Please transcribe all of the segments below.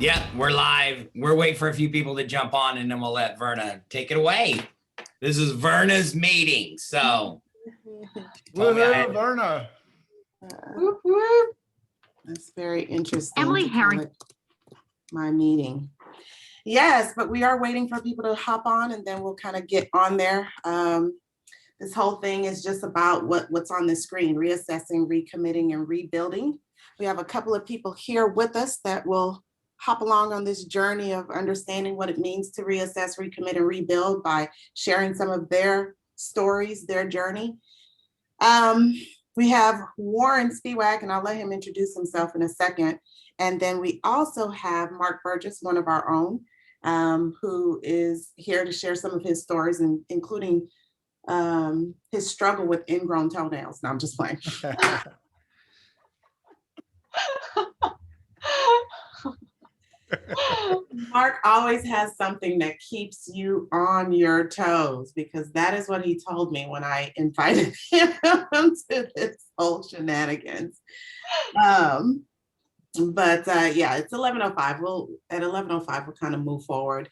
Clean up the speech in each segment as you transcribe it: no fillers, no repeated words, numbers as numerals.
Yep, we're live. We're waiting for a few people to jump on, and then we'll let Verna take it away. This is Verna's meeting, so. Woohoo, Verna. Whoop, whoop. That's very interesting. Emily Herring. My meeting. Yes, but we are waiting for people to hop on, and then we'll kind of get on there. This whole thing is just about what's on the screen: reassessing, recommitting, and rebuilding. We have a couple of people here with us that will hop along on this journey of understanding what it means to reassess, recommit, and rebuild by sharing some of their stories, their journey. We have Warren Spiwak, and I'll let him introduce himself in a second. And then we also have Mark Burgess, one of our own, who is here to share some of his stories, including his struggle with ingrown toenails. No, I'm just playing. Mark always has something that keeps you on your toes, because that is what he told me when I invited him to this whole shenanigans. But yeah, it's 11:05. At 11:05, we'll kind of move forward.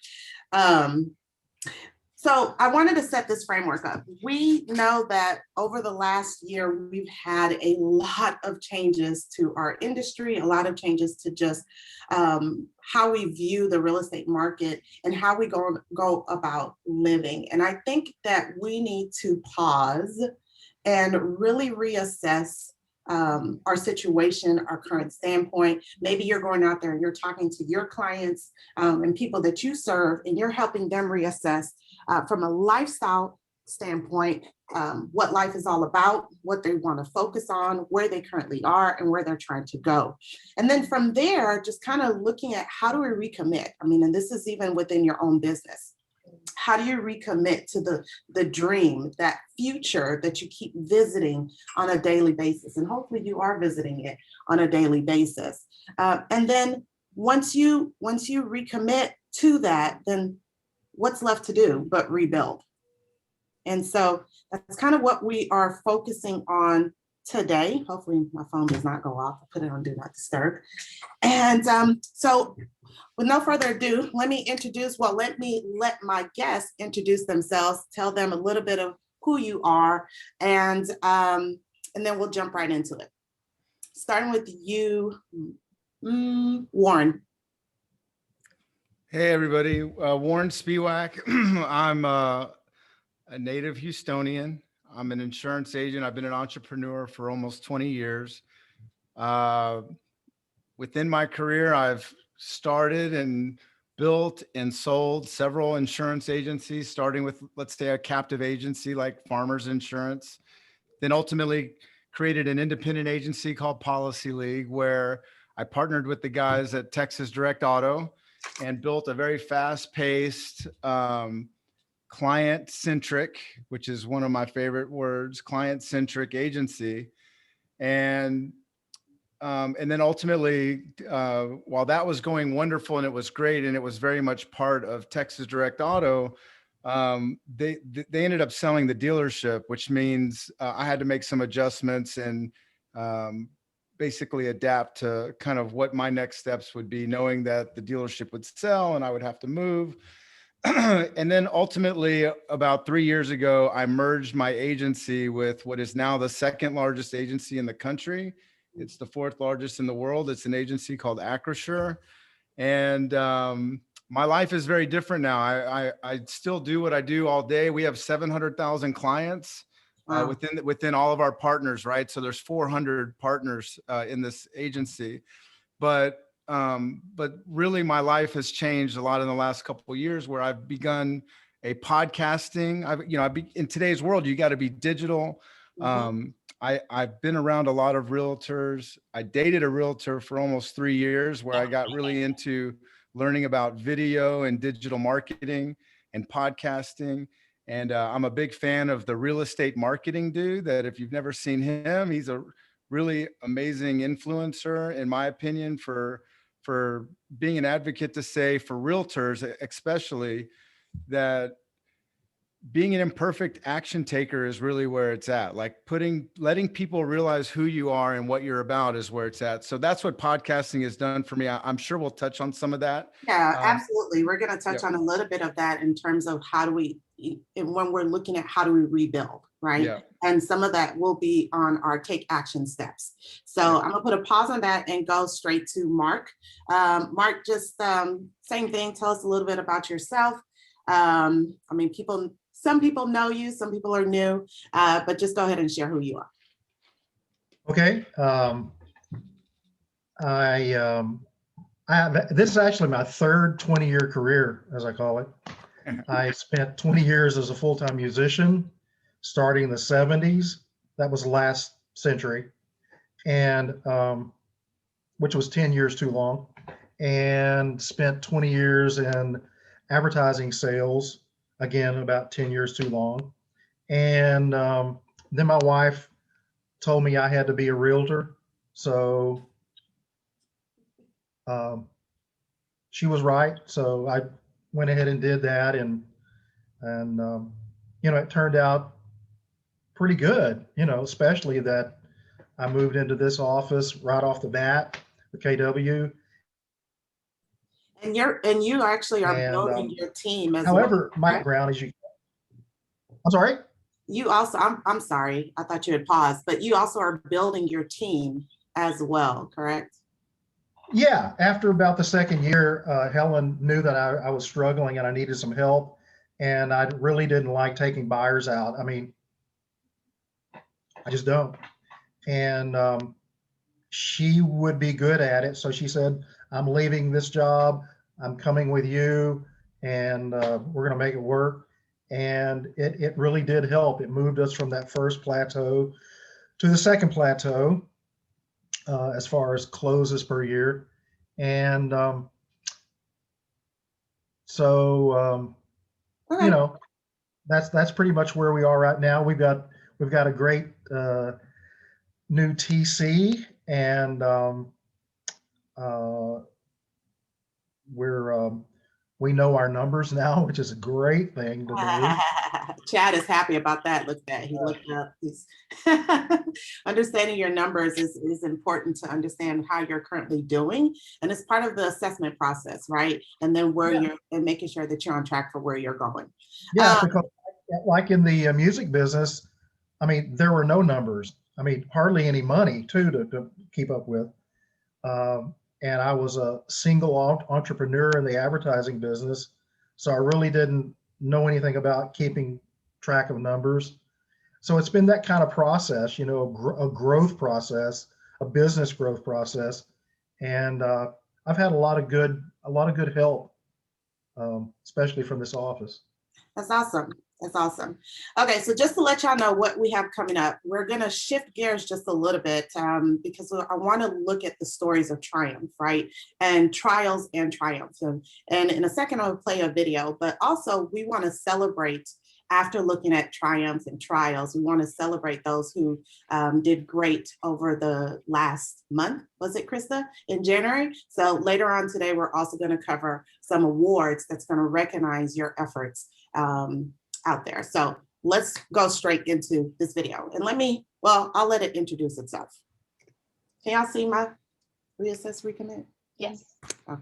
So I wanted to set this framework up. We know that over the last year, we've had a lot of changes to our industry, a lot of changes to just how we view the real estate market and how we go about living. And I think that we need to pause and really reassess our situation, our current standpoint. Maybe you're going out there and you're talking to your clients and people that you serve, and you're helping them reassess from a lifestyle standpoint, what life is all about, what they want to focus on, where they currently are, and where they're trying to go. And then from there, just kind of looking at how do we recommit? I mean, and this is even within your own business. How do you recommit to the dream, that future that you keep visiting on a daily basis? And hopefully you are visiting it on a daily basis. And then once you recommit to that, then what's left to do but rebuild? And so that's kind of what we are focusing on today. Hopefully my phone does not go off. I'll put it on Do Not Disturb. And so with no further ado, let my guests introduce themselves, tell them a little bit of who you are, and then we'll jump right into it. Starting with you, Warren. Hey, everybody. Warren Spiwak. I'm a native Houstonian. I'm an insurance agent. I've been an entrepreneur for almost 20 years. Within my career, I've started and built and sold several insurance agencies, starting with, let's say, a captive agency like Farmers Insurance, then ultimately created an independent agency called Policy League, where I partnered with the guys at Texas Direct Auto and built a very fast-paced, client-centric, which is one of my favorite words, client-centric agency. And then ultimately, while that was going wonderful and it was great and it was very much part of Texas Direct Auto, they ended up selling the dealership, which means I had to make some adjustments and basically adapt to kind of what my next steps would be, knowing that the dealership would sell and I would have to move. And then ultimately, about 3 years ago, I merged my agency with what is now the second largest agency in the country. It's the fourth largest in the world. It's an agency called Acrisure. And my life is very different now. I still do what I do all day. We have 700,000 clients within all of our partners, right? So there's 400 partners in this agency. But really my life has changed a lot in the last couple of years, where I've begun a podcasting. In today's world, you got to be digital. Mm-hmm. I've been around a lot of realtors. I dated a realtor for almost 3 years, where I got really into learning about video and digital marketing and podcasting. And I'm a big fan of the Real Estate Marketing Dude, that if you've never seen him, he's a really amazing influencer, in my opinion, for being an advocate to say for realtors, especially, that being an imperfect action taker is really where it's at. Like letting people realize who you are and what you're about is where it's at. So that's what podcasting has done for me. I'm sure we'll touch on some of that. Yeah, absolutely. We're going to touch Yep. on a little bit of that in terms of how do we, when we're looking at how do we rebuild, right? Yeah. And some of that will be on our take action steps. So Yeah. I'm gonna put a pause on that and go straight to Mark. Mark, just same thing. Tell us a little bit about yourself. I mean, some people know you, some people are new, but just go ahead and share who you are. Okay. This is actually my third 20-year career, as I call it. I spent 20 years as a full-time musician, starting in the 70s. That was last century, and which was 10 years too long, and spent 20 years in advertising sales, again, about 10 years too long. And then my wife told me I had to be a realtor. So she was right. So I went ahead and did that. And it turned out pretty good, especially that I moved into this office right off the bat, the KW. And you actually are building your team as however, well. my background is I'm sorry? You also, I'm sorry, I thought you had paused, but you also are building your team as well, correct? Yeah, after about the second year, Helen knew that I was struggling and I needed some help, and I really didn't like taking buyers out. I mean, I just don't. And she would be good at it. So she said, I'm leaving this job, I'm coming with you, and we're gonna make it work. And it really did help. It moved us from that first plateau to the second plateau as far as closes per year. And that's pretty much where we are right now. We've got a great new TC, and we know our numbers now, which is a great thing to do. Chad is happy about that. Look at that. He looked up. Understanding your numbers is important to understand how you're currently doing. And it's part of the assessment process, right? And then you're and making sure that you're on track for where you're going. Yeah, because like in the music business, I mean, there were no numbers. I mean, hardly any money too to keep up with. And I was a single entrepreneur in the advertising business. So I really didn't know anything about keeping track of numbers. So it's been that kind of process, a growth process, a business growth process. And I've had a lot of good help, especially from this office. That's awesome. That's awesome. Okay, so just to let y'all know what we have coming up, we're going to shift gears just a little bit because I want to look at the stories of triumph, right? And trials and triumphs. And in a second, I'll play a video, but also we want to celebrate after looking at triumphs and trials. We want to celebrate those who did great over the last month. Was it, Krista, in January? So later on today, we're also going to cover some awards that's going to recognize your efforts out there. So let's go straight into this video. And I'll let it introduce itself. Can y'all see my reassess, recommit? Yes. Okay.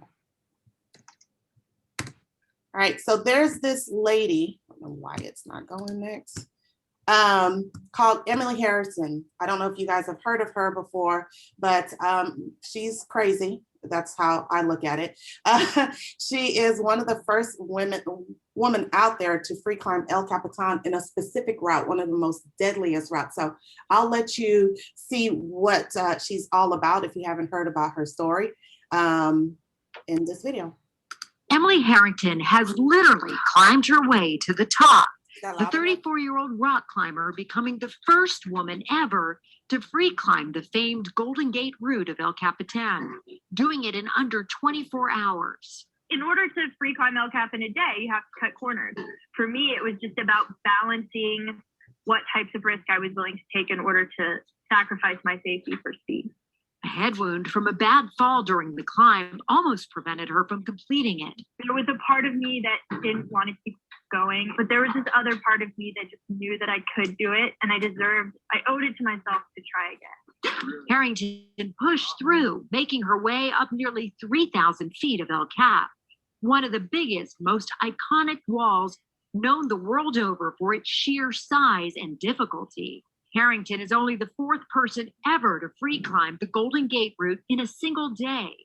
All right, so there's this lady, I don't know why it's not going next, called Emily Harrison. I don't know if you guys have heard of her before, but she's crazy. That's how I look at it. She is one of the first woman out there to free climb El Capitan in a specific route, one of the most deadliest routes. So I'll let you see what she's all about if you haven't heard about her story in this video. Emily Harrington has literally climbed her way to the top. The 34-year-old rock climber becoming the first woman ever to free climb the famed Golden Gate route of El Capitan, doing it in under 24 hours. In order to free climb El Cap in a day, you have to cut corners. For me, it was just about balancing what types of risk I was willing to take in order to sacrifice my safety for speed. A head wound from a bad fall during the climb almost prevented her from completing it. There was a part of me that didn't want to keep going. But there was this other part of me that just knew that I could do it, and I owed it to myself to try again. Harrington pushed through, making her way up nearly 3,000 feet of El Cap, one of the biggest, most iconic walls known the world over for its sheer size and difficulty. Harrington is only the 4th person ever to free climb the Golden Gate route in a single day.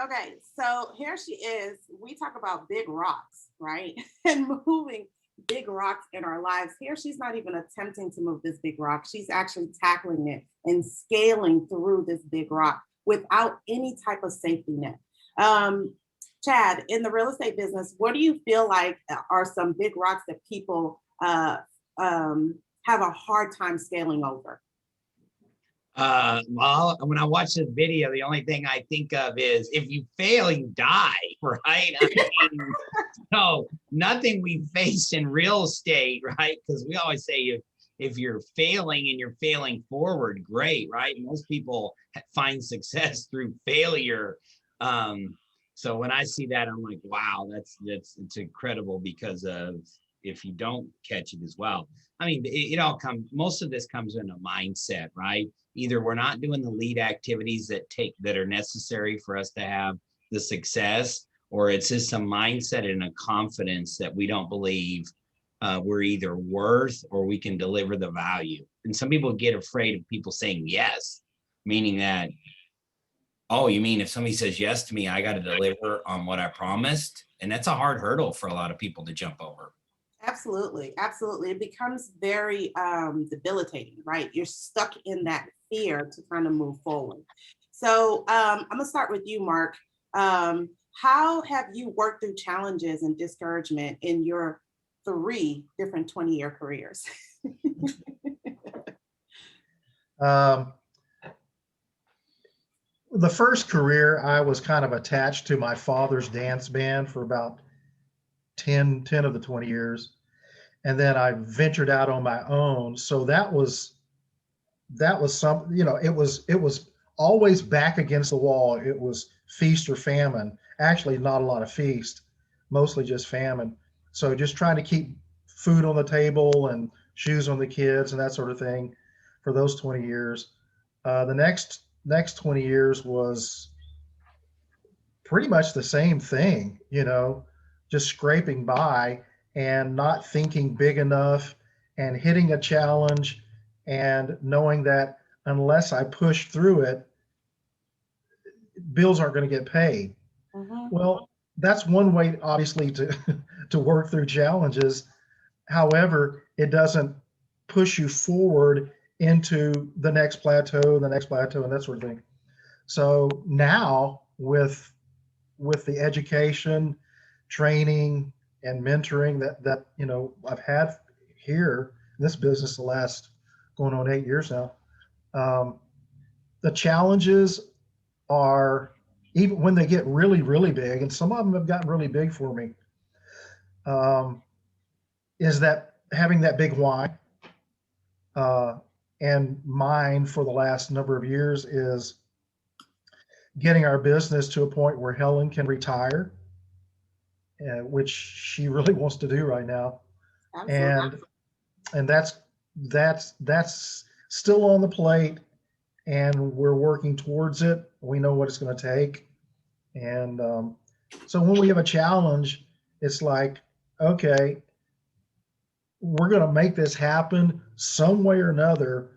Okay, so here she is. We talk about big rocks, right? And moving big rocks in our lives. Here, she's not even attempting to move this big rock. She's actually tackling it and scaling through this big rock without any type of safety net. Chad, in the real estate business, what do you feel like are some big rocks that people have a hard time scaling over? Well, when I watch this video, the only thing I think of is if you fail, you die, right? I mean, so nothing we face in real estate, right? Because we always say if you're failing and you're failing forward, great, right? Most people find success through failure. So when I see that, I'm like, wow, it's incredible, because of if you don't catch it as well. I mean, most of this comes in a mindset, right? Either we're not doing the lead activities that are necessary for us to have the success, or it's just a mindset and a confidence that we don't believe we're either worth or we can deliver the value. And some people get afraid of people saying yes, meaning that, oh, you mean if somebody says yes to me, I got to deliver on what I promised? And that's a hard hurdle for a lot of people to jump over. Absolutely, absolutely. It becomes very debilitating, right? You're stuck in that fear to kind of move forward. So I'm gonna start with you, Mark. How have you worked through challenges and discouragement in your 3 different 20-year careers? The first career, I was kind of attached to my father's dance band for about 10 of the 20 years. And then I ventured out on my own. So that was something, it was always back against the wall. It was feast or famine. Actually, not a lot of feast, mostly just famine. So just trying to keep food on the table and shoes on the kids and that sort of thing for those 20 years. The next 20 years was pretty much the same thing, just scraping by and not thinking big enough and hitting a challenge and knowing that unless I push through it, bills aren't going to get paid. Mm-hmm. Well, that's one way, obviously, to work through challenges. However, it doesn't push you forward into the next plateau, and that sort of thing. So now with the education, training, and mentoring that I've had here in this business the last going on 8 years now, the challenges are, even when they get really, really big, and some of them have gotten really big for me, is that having that big why. And mine for the last number of years is getting our business to a point where Helen can retire, which she really wants to do right now. Absolutely. And that's still on the plate, and we're working towards it. We know what it's going to take. And so when we have a challenge, it's like, okay, we're going to make this happen some way or another,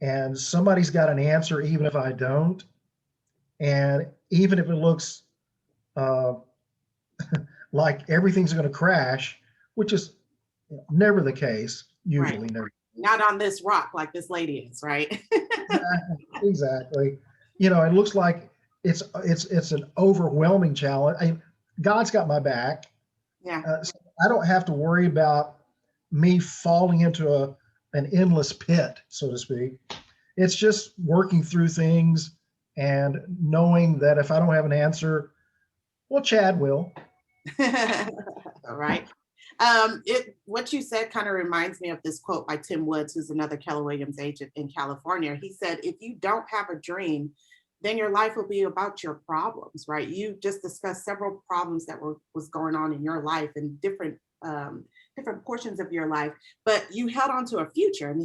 and somebody's got an answer, even if I don't. And even if it looks like everything's going to crash, which is never the case, usually right. Never. Not on this rock like this lady is, right? Exactly. It looks like it's an overwhelming challenge. God's got my back. Yeah. So I don't have to worry about me falling into an endless pit, so to speak. It's just working through things and knowing that if I don't have an answer, well, Chad will. All right. What you said kind of reminds me of this quote by Tim Woods, who's another Keller Williams agent in California. He said, if you don't have a dream, then your life will be about your problems, right? You just discussed several problems that was going on in your life and different portions of your life, but you held on to a future.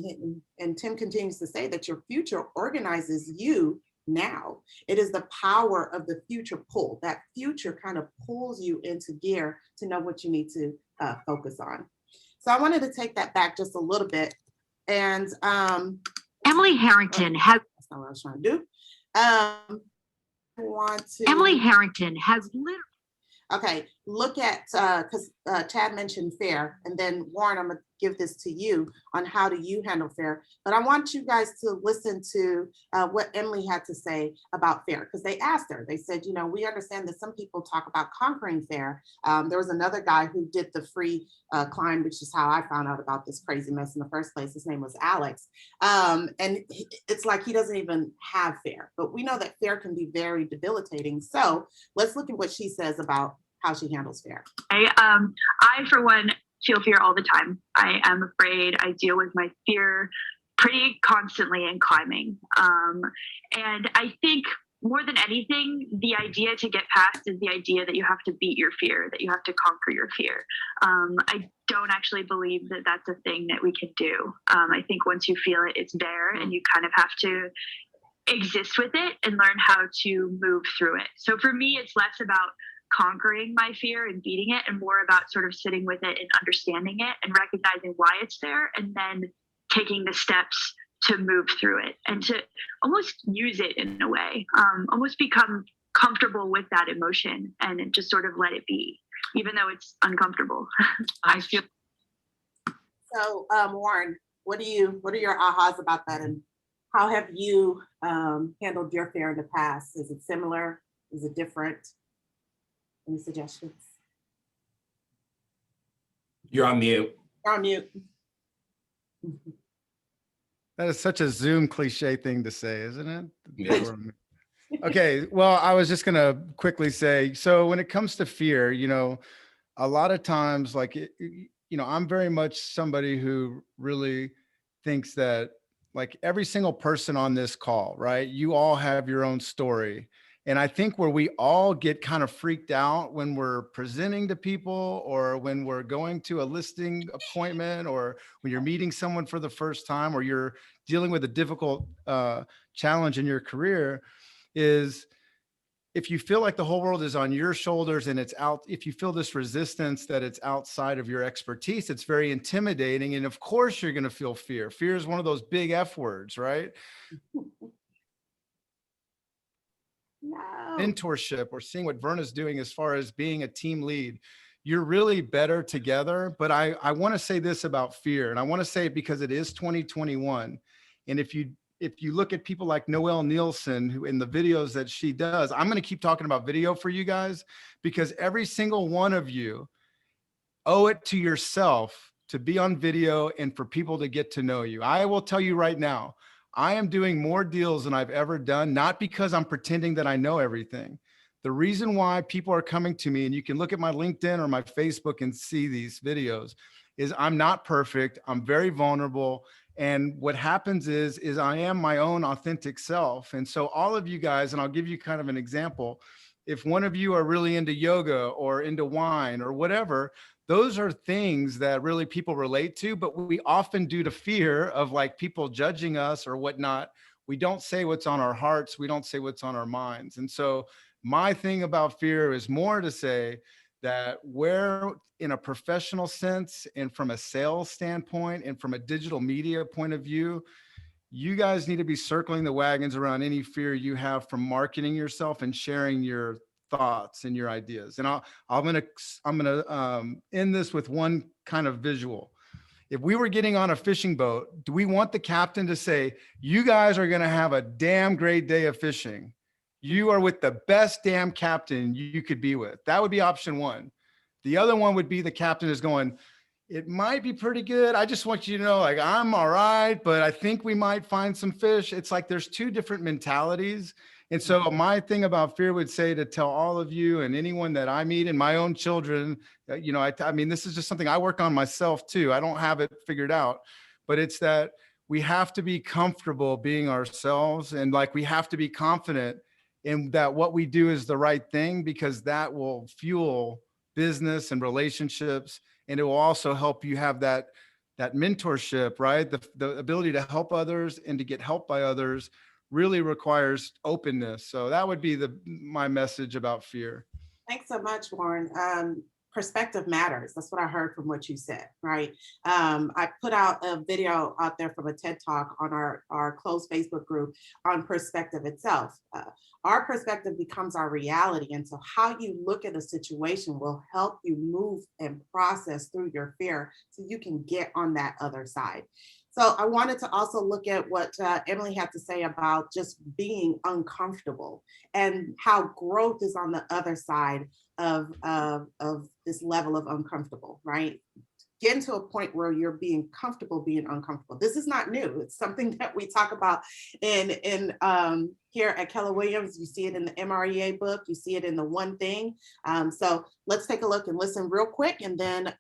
And Tim continues to say that your future organizes you now. It is the power of the future pull. That future kind of pulls you into gear to know what you need to focus on. So I wanted to take that back just a little bit. And Emily Harrington has. That's not what I was trying to do. Emily Harrington has literally. Okay, look at, because Chad mentioned FAIR, and then Warren, I'm gonna give this to you on how do you handle FAIR, but I want you guys to listen to what Emily had to say about FAIR, because they asked her, they said, you know, we understand that some people talk about conquering FAIR. There was another guy who did the free climb, which is how I found out about this crazy mess in the first place. His name was Alex. And it's like he doesn't even have FAIR, but we know that FAIR can be very debilitating. So let's look at what she says about how she handles FAIR. I, for one, feel fear all the time. I am afraid. I deal with my fear pretty constantly in climbing. And I think more than anything, the idea to get past is the idea that you have to beat your fear, that you have to conquer your fear. I don't actually believe that that's a thing that we can do. I think once you feel it, it's there, and you kind of have to exist with it and learn how to move through it. So for me, it's less about conquering my fear and beating it, and more about sort of sitting with it and understanding it and recognizing why it's there, and then taking the steps to move through it and to almost use it in a way, almost become comfortable with that emotion and just sort of let it be, even though it's uncomfortable. I feel. So Warren, what are your ahas about that, and how have you handled your fear in the past? Is it similar? Is it different? Any suggestions? You're on mute. You're on mute. That is such a Zoom cliche thing to say, isn't it? Yes. Okay, well, I was just gonna quickly say, so when it comes to fear, you know, a lot of times, like, I'm very much somebody who really thinks that, like, every single person on this call, right? You all have your own story. And I think where we all get kind of freaked out when we're presenting to people, or when we're going to a listing appointment, or when you're meeting someone for the first time, or you're dealing with a difficult challenge in your career, is if you feel like the whole world is on your shoulders and it's out, if you feel this resistance that it's outside of your expertise, it's very intimidating. And of course you're going to feel fear. Fear is one of those big F words, right? No. Mentorship, or seeing what Verna's doing as far as being a team lead, you're really better together. But I want to say this about fear, and I want to say it because it is 2021. And if you look at people like Noelle Nielsen, who in the videos that she does, I'm going to keep talking about video for you guys, because every single one of you owe it to yourself to be on video and for people to get to know you. I will tell you right now, I am doing more deals than I've ever done, not because I'm pretending that I know everything. The reason why people are coming to me, and you can look at my LinkedIn or my Facebook and see these videos, is I'm not perfect. I'm very vulnerable. And what happens is I am my own authentic self. And so all of you guys, and I'll give you kind of an example. If one of you are really into yoga or into wine or whatever, those are things that really people relate to, but we often, due to fear of like people judging us or whatnot, we don't say what's on our hearts. We don't say what's on our minds. And so my thing about fear is more to say that where, in a professional sense and from a sales standpoint and from a digital media point of view, you guys need to be circling the wagons around any fear you have from marketing yourself and sharing your thoughts and your ideas. And I'm gonna end this with one kind of visual. If we were getting on a fishing boat, do we want the captain to say, "You guys are gonna have a damn great day of fishing. You are with the best damn captain you could be with"? That would be option one. The other one would be the captain is going, "It might be pretty good. I just want you to know, like, I'm all right, but I think we might find some fish." It's like there's two different mentalities. And so my thing about fear would say to tell all of you and anyone that I meet, and my own children, I mean, this is just something I work on myself too. I don't have it figured out, but it's that we have to be comfortable being ourselves, and like we have to be confident and that what we do is the right thing, because that will fuel business and relationships. And it will also help you have that mentorship, right? The ability to help others and to get helped by others really requires openness. So that would be my message about fear. Thanks so much, Warren. Perspective matters. That's what I heard from what you said, right? I put out a video out there from a TED Talk on our closed Facebook group on perspective itself. Our perspective becomes our reality. And so how you look at a situation will help you move and process through your fear so you can get on that other side. So I wanted to also look at what Emily had to say about just being uncomfortable and how growth is on the other side of this level of uncomfortable, right? Getting to a point where you're being comfortable being uncomfortable. This is not new. It's something that we talk about in here at Keller Williams. You see it in the MREA book. You see it in the One Thing. So let's take a look and listen real quick, and then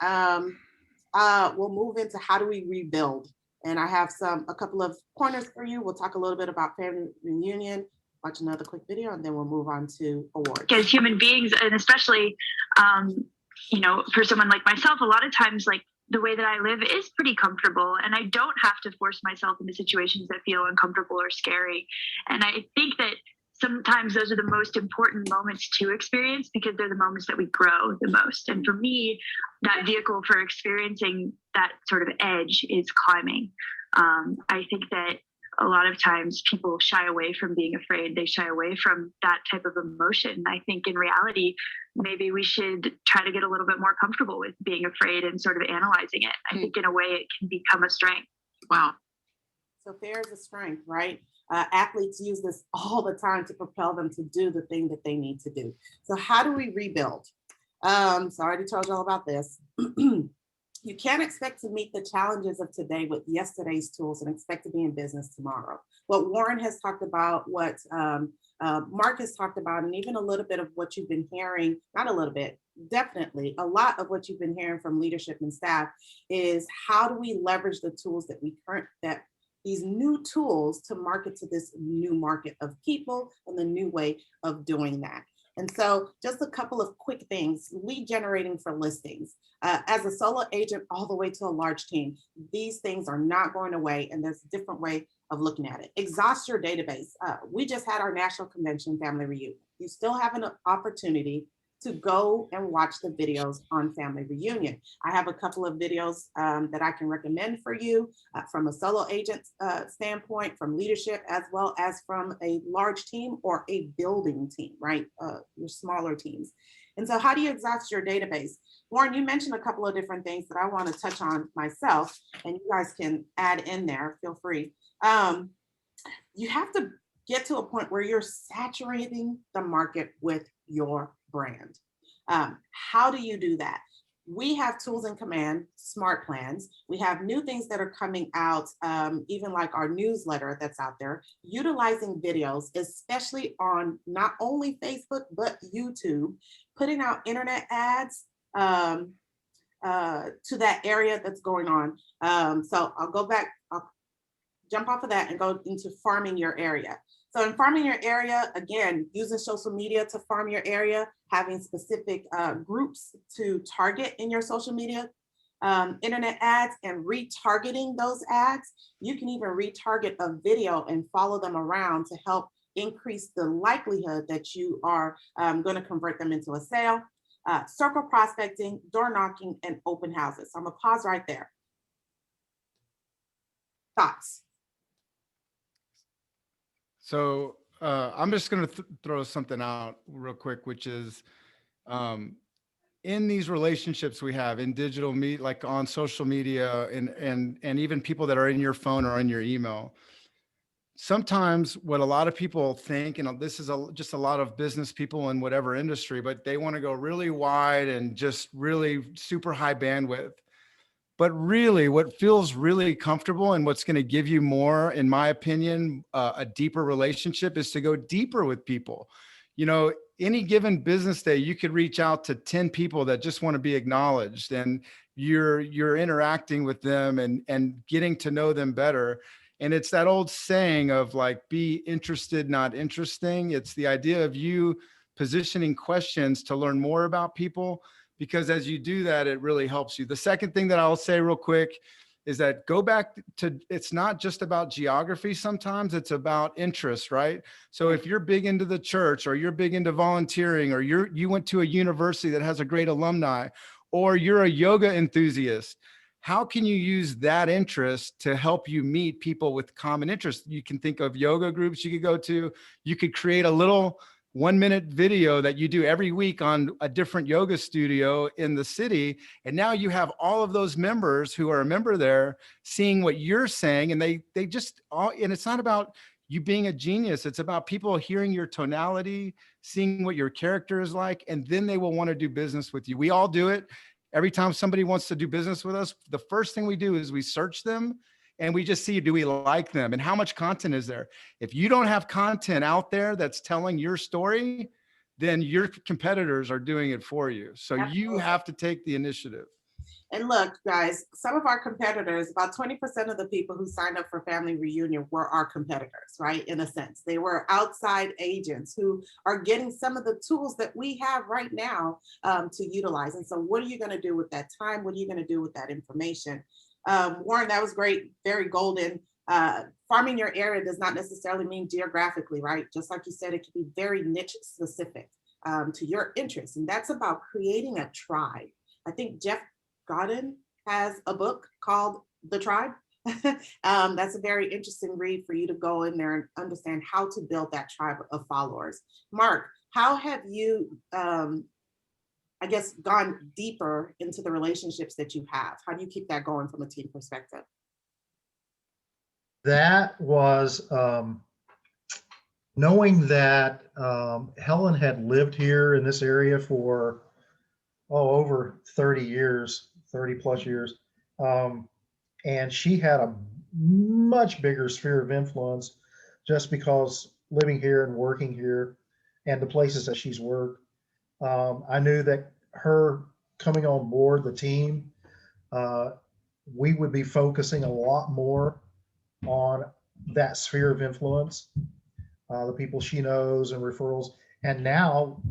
we'll move into how do we rebuild. And I have a couple of pointers for you. We'll talk a little bit about family reunion, watch another quick video, and then we'll move on to awards. As human beings, and especially, for someone like myself, a lot of times, like the way that I live is pretty comfortable, and I don't have to force myself into situations that feel uncomfortable or scary. And I think that sometimes those are the most important moments to experience, because they're the moments that we grow the most. And for me, that vehicle for experiencing that sort of edge is climbing. I think that a lot of times people shy away from being afraid. They shy away from that type of emotion. I think in reality, maybe we should try to get a little bit more comfortable with being afraid and sort of analyzing it. I think in a way it can become a strength. Wow. So fear is a strength, right? Athletes use this all the time to propel them to do the thing that they need to do. So how do we rebuild? So I already told you all about this. You can't expect to meet the challenges of today with yesterday's tools and expect to be in business tomorrow. What Warren has talked about, what Mark has talked about, and even a little bit of what you've been hearing, not a little bit, definitely a lot of what you've been hearing from leadership and staff is how do we leverage the tools that these new tools to market to this new market of people and the new way of doing that. And so just a couple of quick things, lead generating for listings. As a solo agent all the way to a large team, these things are not going away, and there's a different way of looking at it. Exhaust your database. We just had our national convention family reunion. You still have an opportunity to go and watch the videos on family reunion. I have a couple of videos that I can recommend for you from a solo agent standpoint, from leadership, as well as from a large team or a building team, right? Your smaller teams. And so how do you exhaust your database? Warren, you mentioned a couple of different things that I want to touch on myself, and you guys can add in there, feel free. You have to get to a point where you're saturating the market with your brand. How do you do that? We have tools in command, smart plans. We have new things that are coming out, even like our newsletter that's out there, utilizing videos, especially on not only Facebook, but YouTube, putting out internet ads to that area that's going on. So I'll jump off of that and go into farming your area. So in farming your area, again, using social media to farm your area, having specific groups to target in your social media, internet ads, and retargeting those ads. You can even retarget a video and follow them around to help increase the likelihood that you are going to convert them into a sale. Circle prospecting, door knocking, and open houses. So I'm gonna pause right there. Thoughts? So I'm just going to throw something out real quick, which is in these relationships we have in digital like on social media and even people that are in your phone or in your email. Sometimes what a lot of people think, and this is just a lot of business people in whatever industry, but they want to go really wide and just really super high bandwidth. But really what feels really comfortable and what's going to give you more, in my opinion, a deeper relationship is to go deeper with people. You know, any given business day, you could reach out to 10 people that just want to be acknowledged, and you're interacting with them and getting to know them better. And it's that old saying of like, be interested, not interesting. It's the idea of you positioning questions to learn more about people, because as you do that, it really helps you. The second thing that I'll say real quick is that go back to, it's not just about geography. Sometimes it's about interest, right? So if you're big into the church, or you're big into volunteering, or you went to a university that has a great alumni, or you're a yoga enthusiast, how can you use that interest to help you meet people with common interests? You can think of yoga groups you could go to. You could create a little 1-minute video that you do every week on a different yoga studio in the city. And now you have all of those members who are a member there seeing what you're saying. And they just all, and it's not about you being a genius. It's about people hearing your tonality, seeing what your character is like, and then they will want to do business with you. We all do it. Every time somebody wants to do business with us, the first thing we do is we search them and we just see, do we like them and how much content is there? If you don't have content out there that's telling your story, then your competitors are doing it for you. So you have to take the initiative. And look, guys, some of our competitors, about 20% of the people who signed up for Family Reunion were our competitors, right? In a sense, they were outside agents who are getting some of the tools that we have right now to utilize. And so what are you going to do with that time? What are you going to do with that information? Warren, that was great. Very golden. Farming your area does not necessarily mean geographically, right? Just like you said, it can be very niche specific to your interests. And that's about creating a tribe. I think Jeff Godin has a book called The Tribe. That's a very interesting read for you to go in there and understand how to build that tribe of followers. Mark, how have you, I guess, gone deeper into the relationships that you have? How do you keep that going from a team perspective? That was knowing that Helen had lived here in this area for over 30 years, 30 plus years. And she had a much bigger sphere of influence just because living here and working here and the places that she's worked. I knew that her coming on board the team, we would be focusing a lot more on that sphere of influence, the people she knows and referrals. And now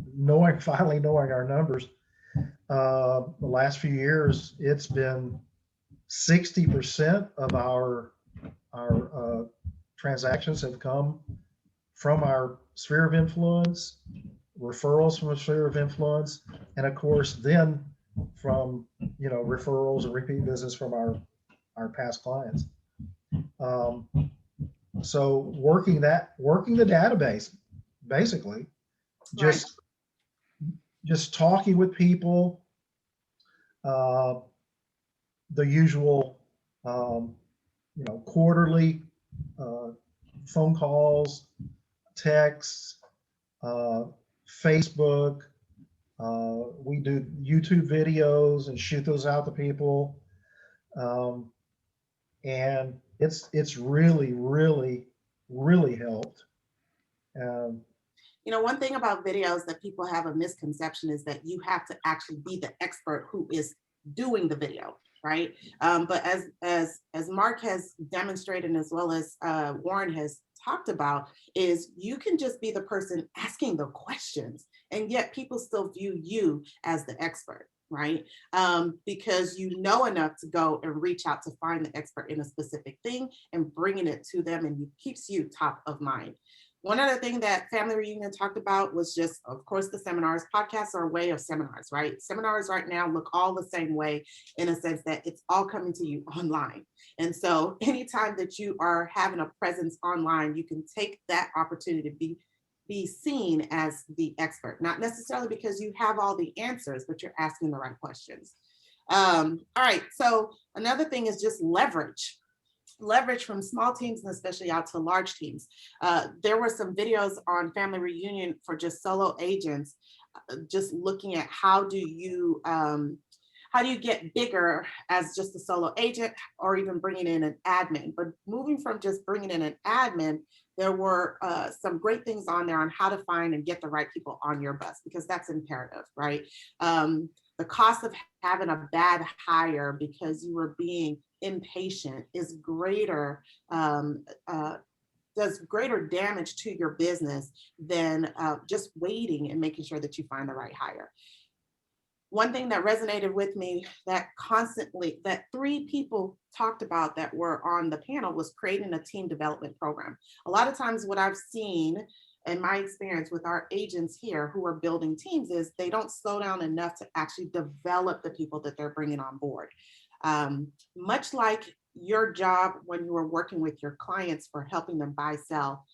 finally knowing our numbers, the last few years, it's been 60% of our transactions have come from our sphere of influence, referrals from a sphere of influence, and of course then from referrals and repeat business from our past clients. So working the database, basically, just talking with people, the usual, quarterly phone calls, texts, Facebook. We do YouTube videos and shoot those out to people. And it's really, really, really helped. One thing about videos that people have a misconception is that you have to actually be the expert who is doing the video, right? But as Mark has demonstrated, as well as Warren has talked about, is you can just be the person asking the questions, and yet people still view you as the expert, right? Because you know enough to go and reach out to find the expert in a specific thing and bringing it to them, and it keeps you top of mind. One other thing that Family Reunion talked about was just, of course, the seminars. Podcasts are a way of seminars, right? Seminars right now look all the same way, in a sense that it's all coming to you online. And so anytime that you are having a presence online, you can take that opportunity to be seen as the expert, not necessarily because you have all the answers, but you're asking the right questions. All right, so another thing is just leverage from small teams and especially out to large teams. There were some videos on Family Reunion for just solo agents, just looking at how do you get bigger as just a solo agent, or even bringing in an admin. But moving from just bringing in an admin, there were some great things on there on how to find and get the right people on your bus, because that's imperative, right? The cost of having a bad hire because you were being impatient is greater, does greater damage to your business than just waiting and making sure that you find the right hire. One thing that resonated with me that 3 people talked about that were on the panel was creating a team development program. A lot of times what I've seen in my experience with our agents here who are building teams is they don't slow down enough to actually develop the people that they're bringing on board. Much like your job when you were working with your clients for helping them buy, sell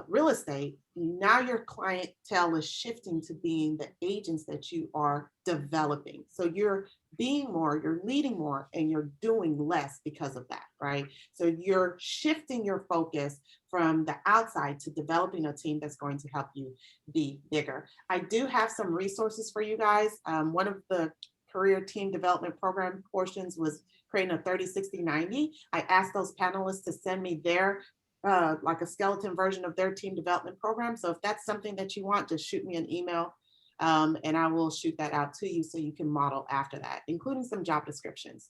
real estate, now your clientele is shifting to being the agents that you are developing. So you're being more, you're leading more, and you're doing less because of that, right? So you're shifting your focus from the outside to developing a team that's going to help you be bigger. I do have some resources for you guys. One of the career team development program portions was creating a 30, 60, 90. I asked those panelists to send me their like a skeleton version of their team development program. So if that's something that you want, just shoot me an email and I will shoot that out to you so you can model after that, including some job descriptions.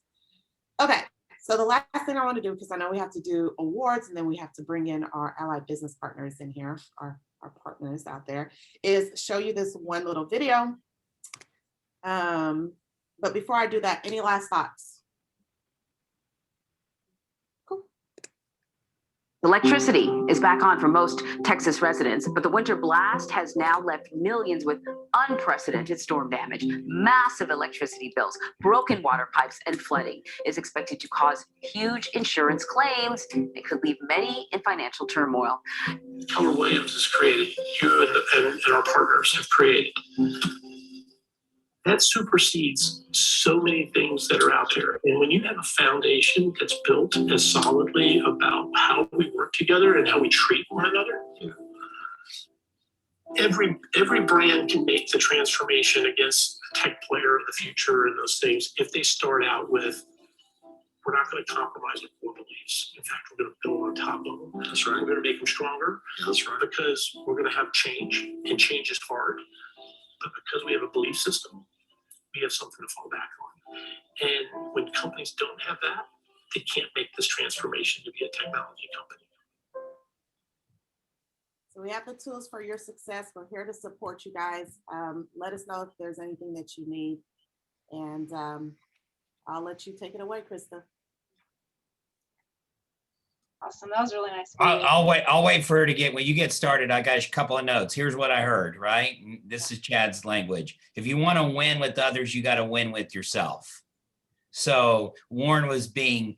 Okay, so the last thing I want to do, because I know we have to do awards and then we have to bring in our allied business partners in here, our partners out there, is show you this one little video. But before I do that, any last thoughts? Electricity is back on for most Texas residents, but the winter blast has now left millions with unprecedented storm damage. Massive electricity bills, broken water pipes, and flooding is expected to cause huge insurance claims. It could leave many in financial turmoil. Keller Williams has created, you and our partners have created. That supersedes so many things that are out there. And when you have a foundation that's built as solidly about how we work together and how we treat one another, every brand can make the transformation against a tech player in the future and those things if they start out with, we're not going to compromise our core beliefs. In fact, we're going to build on top of them. That's right. We're going to make them stronger. That's right. Because we're going to have change, and change is hard. But because we have a belief system, we have something to fall back on. And when companies don't have that, they can't make this transformation to be a technology company. So we have the tools for your success. We're here to support you guys. Let us know if there's anything that you need. And I'll let you take it away, Krista. Awesome. That was really nice. I'll wait for her to get, when you get started, I got a couple of notes. Here's what I heard, right? This is Chad's language. If you want to win with others, you got to win with yourself. So Warren was be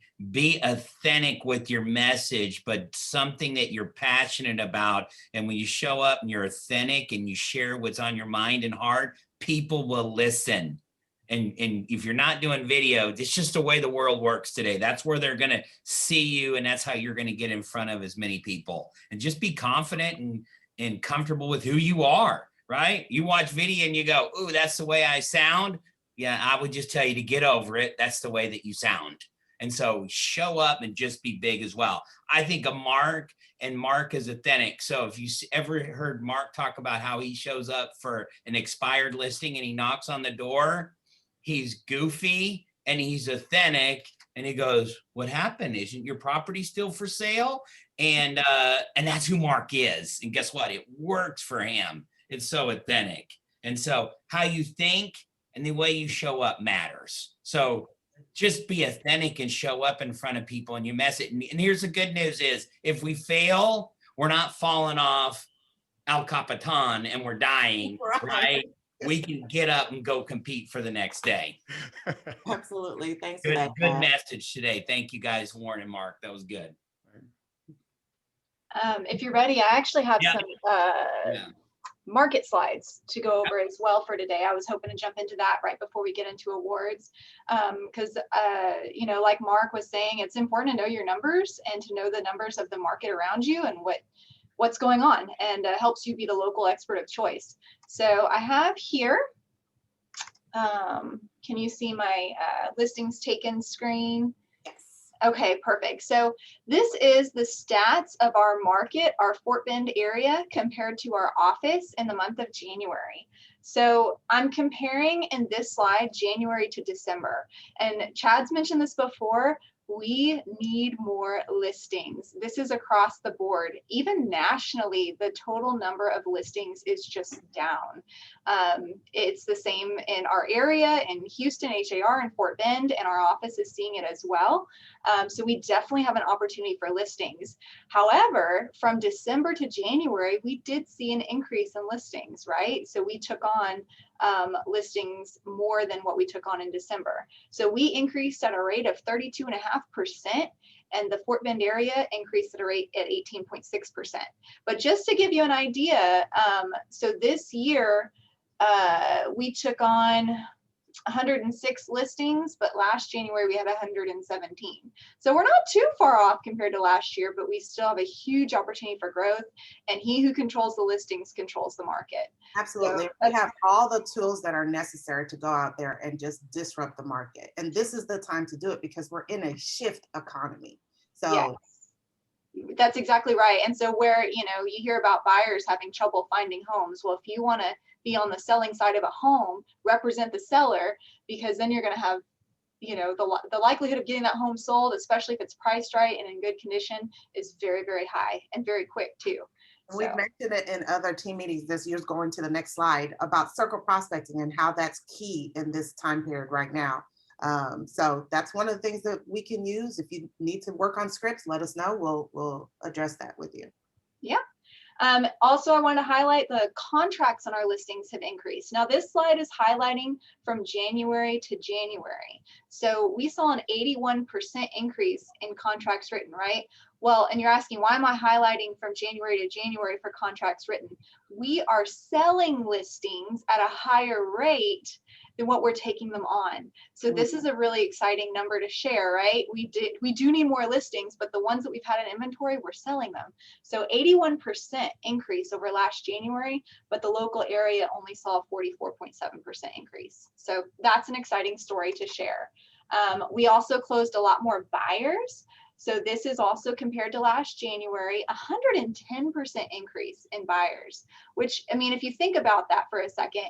authentic with your message, but something that you're passionate about. And when you show up and you're authentic and you share what's on your mind and heart, people will listen. And if you're not doing video, it's just the way the world works today. That's where they're going to see you. And that's how you're going to get in front of as many people. And just be confident and comfortable with who you are, right? You watch video and you go, ooh, that's the way I sound. Yeah, I would just tell you to get over it. That's the way that you sound. And so show up and just be big as well. I think of Mark, and Mark is authentic. So if you ever heard Mark talk about how he shows up for an expired listing and he knocks on the door, he's goofy and he's authentic, and he goes, what happened? Isn't your property still for sale? And that's who Mark is. And guess what? It works for him. It's so authentic. And so how you think and the way you show up matters. So just be authentic and show up in front of people and you mess it. And here's the good news is if we fail, we're not falling off El Capitan and we're dying, right? We can get up and go compete for the next day. Absolutely. Thanks Good, for that. good message today. Thank you guys, Warren and Mark. That was good. If you're ready, I actually have some market slides to go over as well for today. I was hoping to jump into that right before we get into awards. Because, you know, like Mark was saying, it's important to know your numbers and to know the numbers of the market around you and what's going on, and helps you be the local expert of choice. So I have here, can you see my listings taken screen? Yes. Okay, perfect. So this is the stats of our market, our Fort Bend area compared to our office in the month of January. So I'm comparing in this slide January to December. And Chad's mentioned this before. we need more listings. This is across the board. Even nationally, the total number of listings is just down. It's the same in our area, in Houston, HAR, and Fort Bend, and our office is seeing it as well. So we definitely have an opportunity for listings. However, from December to January, we did see an increase in listings, right? So we took on listings more than what we took on in December. So we increased at a rate of 32.5%, and the Fort Bend area increased at a rate at 18.6%. But just to give you an idea, so this year we took on 106 listings, but last January we had 117. So we're not too far off compared to last year, but we still have a huge opportunity for growth. And he who controls the listings controls the market. Absolutely. So we have all the tools that are necessary to go out there and just disrupt the market. And this is the time to do it because we're in a shift economy. So yes, that's exactly right. And so where, you hear about buyers having trouble finding homes. Well, if you want to be on the selling side of a home, represent the seller, because then you're going to have, the likelihood of getting that home sold, especially if it's priced right and in good condition, is very, very high and very quick too. We've mentioned it in other team meetings this year's going to the next slide about circle prospecting and how that's key in this time period right now. So that's one of the things that we can use. If you need to work on scripts, let us know. We'll address that with you. Yeah. Also, I want to highlight the contracts on our listings have increased. Now, this slide is highlighting from January to January. So we saw an 81% increase in contracts written, right? Well, and you're asking, why am I highlighting from January to January for contracts written? We are selling listings at a higher rate than what we're taking them on. So this is a really exciting number to share, right? We do need more listings, but the ones that we've had in inventory, we're selling them. So 81% increase over last January, but the local area only saw a 44.7% increase. So that's an exciting story to share. We also closed a lot more buyers. So this is also compared to last January, 110% increase in buyers, which, I mean, if you think about that for a second,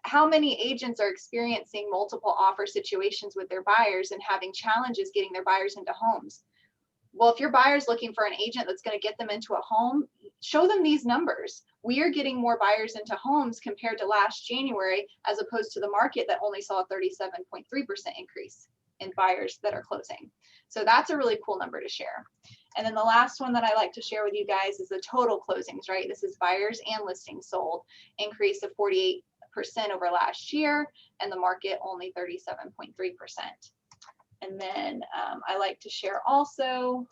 how many agents are experiencing multiple offer situations with their buyers and having challenges getting their buyers into homes? Well, if your buyer's looking for an agent that's going to get them into a home, show them these numbers. We are getting more buyers into homes compared to last January, as opposed to the market that only saw a 37.3% increase in buyers that are closing. So that's a really cool number to share. And then the last one that I like to share with you guys is the total closings, right? This is buyers and listings sold, increase of 48% over last year, and the market only 37.3%. And then I like to share also,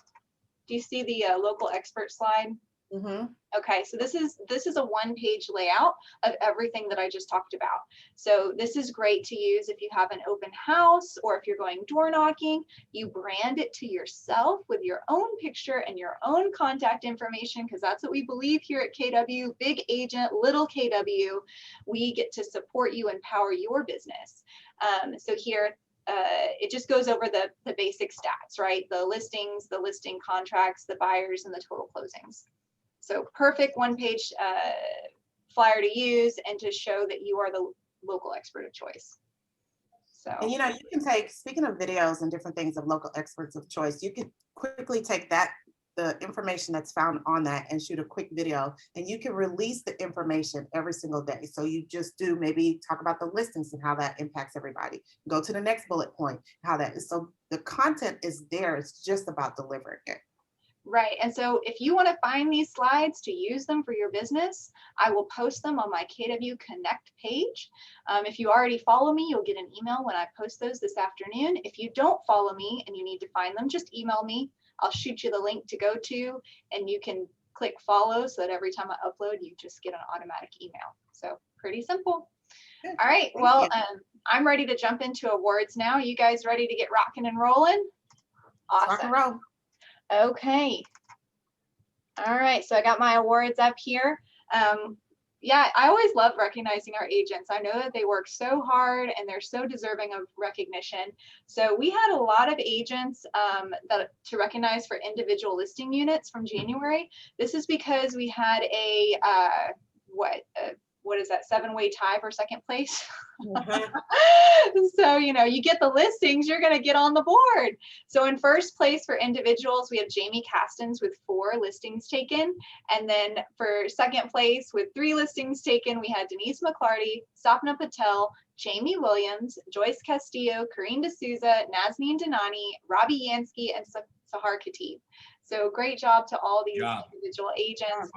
do you see the local expert slide? Mm-hmm. Okay, so this is a one-page layout of everything that I just talked about. So this is great to use if you have an open house or if you're going door knocking. You brand it to yourself with your own picture and your own contact information, because that's what we believe here at KW, big agent, little KW. We get to support you and power your business. So here, it just goes over the basic stats, right? The listings, the listing contracts, the buyers, and the total closings. So perfect one-page flyer to use and to show that you are the local expert of choice. So, and you can take, speaking of videos and different things of local experts of choice, you can quickly take the information that's found on that and shoot a quick video, and you can release the information every single day. So you just do maybe talk about the listings and how that impacts everybody. Go to the next bullet point, how that is. So the content is there. It's just about delivering it. Right. And so if you want to find these slides to use them for your business, I will post them on my KW Connect page. If you already follow me, you'll get an email when I post those this afternoon. If you don't follow me and you need to find them, just email me. I'll shoot you the link to go to, and you can click follow so that every time I upload, you just get an automatic email. So pretty simple. Good. All right. Well, I'm ready to jump into awards now. You guys ready to get rocking and rolling? Awesome. Rock and roll. Okay. All right. So I got my awards up here. Yeah, I always love recognizing our agents. I know that they work so hard and they're so deserving of recognition. So we had a lot of agents to recognize for individual listing units from January. This is because we had a what is that, 7-way tie for second place. Mhm. So, you get the listings, you're going to get on the board. So in first place for individuals, we have Jamie Castens with 4 listings taken. And then for second place with 3 listings taken, we had Denise McClarty, Sapna Patel, Jamie Williams, Joyce Castillo, Karine D'Souza, Nazneen Danani, Robbie Yansky, and Sahar Khatib. So great job to all these individual agents.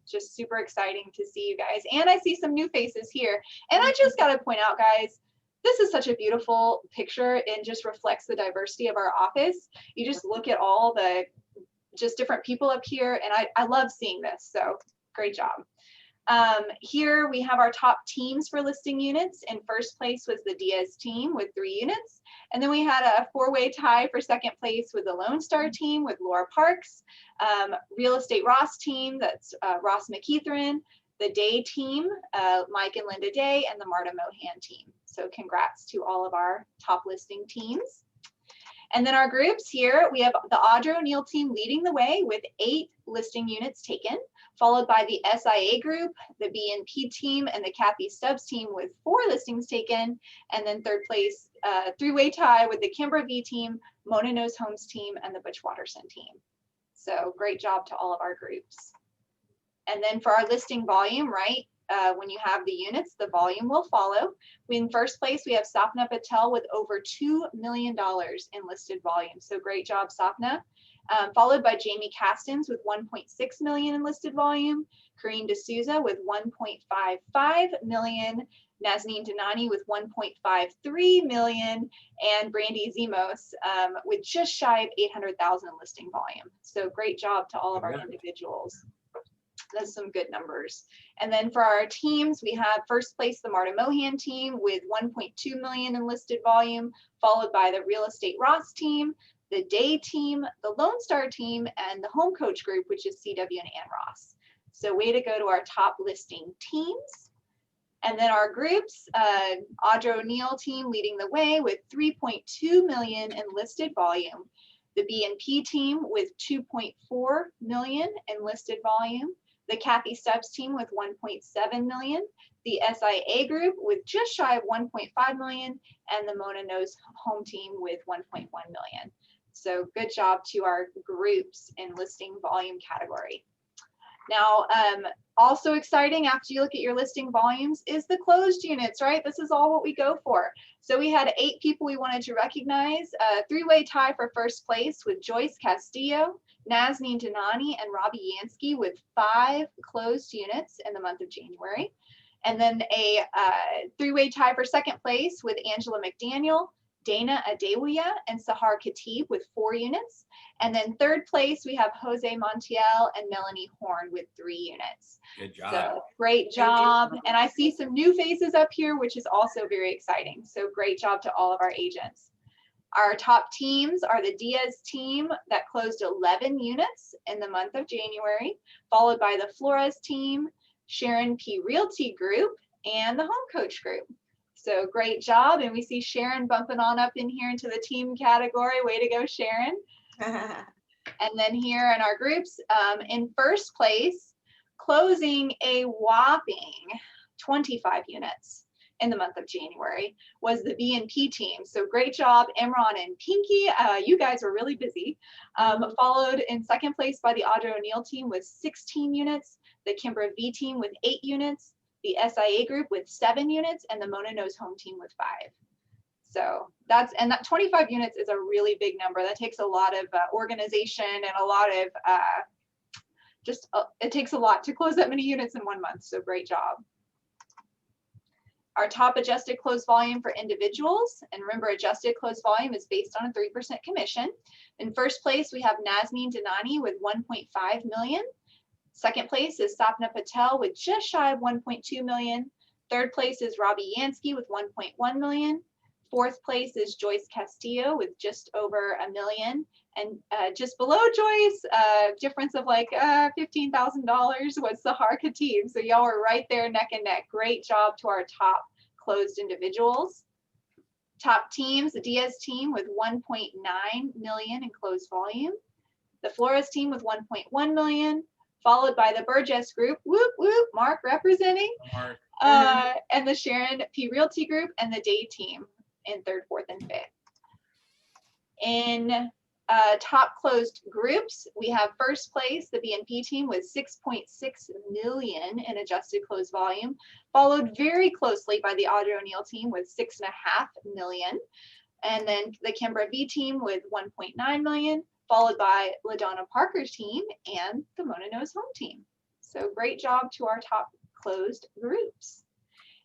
Just super exciting to see you guys. And I see some new faces here. And I just got to point out, guys, this is such a beautiful picture and just reflects the diversity of our office. You just look at all the just different people up here, and I love seeing this. So great job. Here we have our top teams for listing units. In first place was the Diaz team with 3 units. And then we had a 4-way tie for second place with the Lone Star team with Laura Parks, Real Estate Ross team, that's Ross McKeithrin, the Day team, Mike and Linda Day, and the Marta Mohan team. So congrats to all of our top listing teams. And then our groups here, we have the Audra O'Neill team leading the way with 8 listing units taken, followed by the SIA group, the BNP team, and the Kathy Stubbs team with 4 listings taken. And then third place, 3-way tie with the Kimbra V team, Mona Knows Homes team, and the Butch Watterson team. So great job to all of our groups. And then for our listing volume, right? When you have the units, the volume will follow. In first place, we have Sapna Patel with over $2 million in listed volume. So great job, Sapna. Followed by Jamie Castens with 1.6 million in listed volume, Karine D'Souza with 1.55 million, Nazneen Danani with 1.53 million, and Brandy Zimos with just shy of 800,000 in listing volume. So great job to all of our individuals. That's some good numbers. And then for our teams, we have first place the Marta Mohan team with 1.2 million in listed volume, followed by the Real Estate Ross team, the Day team, the Lone Star team, and the Home Coach group, which is CW and Ann Ross. So way to go to our top listing teams. And then our groups, Audra O'Neill team leading the way with 3.2 million in listed volume, the BNP team with 2.4 million in listed volume, the Kathy Stubbs team with 1.7 million, the SIA group with just shy of 1.5 million, and the Mona Knows Home team with 1.1 million. So good job to our groups in listing volume category. Now, also exciting after you look at your listing volumes is the closed units, right? This is all what we go for. So we had 8 people we wanted to recognize, a 3-way tie for first place with Joyce Castillo, Nazneen Danani, and Robbie Yansky with 5 closed units in the month of January. And then a 3-way tie for second place with Angela McDaniel, Dana Adewuya, and Sahar Khatib with 4 units. And then third place, we have Jose Montiel and Melanie Horn with 3 units. Good job. So great job. And I see some new faces up here, which is also very exciting. So great job to all of our agents. Our top teams are the Diaz team that closed 11 units in the month of January, followed by the Flores team, Sharon P. Realty Group, and the Home Coach Group. So great job. And we see Sharon bumping on up in here into the team category. Way to go, Sharon. And then here in our groups, in first place, closing a whopping 25 units in the month of January was the BNP team. So great job, Imran and Pinky. You guys were really busy. Followed in second place by the Audra O'Neill team with 16 units, the Kimbra V team with 8 units, the SIA group with 7 units, and the Mona Knows Home team with 5. So that 25 units is a really big number. That takes a lot of organization and a lot of it takes a lot to close that many units in 1 month. So great job. Our top adjusted close volume for individuals, and remember, adjusted close volume is based on a 3% commission. In first place, we have Nazneen Danani with 1.5 million. Second place is Sapna Patel with just shy of 1.2 million. Third place is Robbie Yansky with 1.1 million. Fourth place is Joyce Castillo with just over $1 million. And just below Joyce, difference of like $15,000 was Sahar Khatib. So y'all were right there neck and neck. Great job to our top closed individuals. Top teams, the Diaz team with 1.9 million in closed volume. The Flores team with 1.1 million. Followed by the Burgess group, whoop, whoop, Mark representing, And the Sharon P. Realty Group and the Day Team in 3rd, 4th, and 5th. In top closed groups, we have first place, the BNP team with 6.6 million in adjusted closed volume, followed very closely by the Audrey O'Neill team with 6.5 million. And then the Kimbra V team with 1.9 million, followed by LaDonna Parker's team and the Mona Knows Home team. So great job to our top closed groups.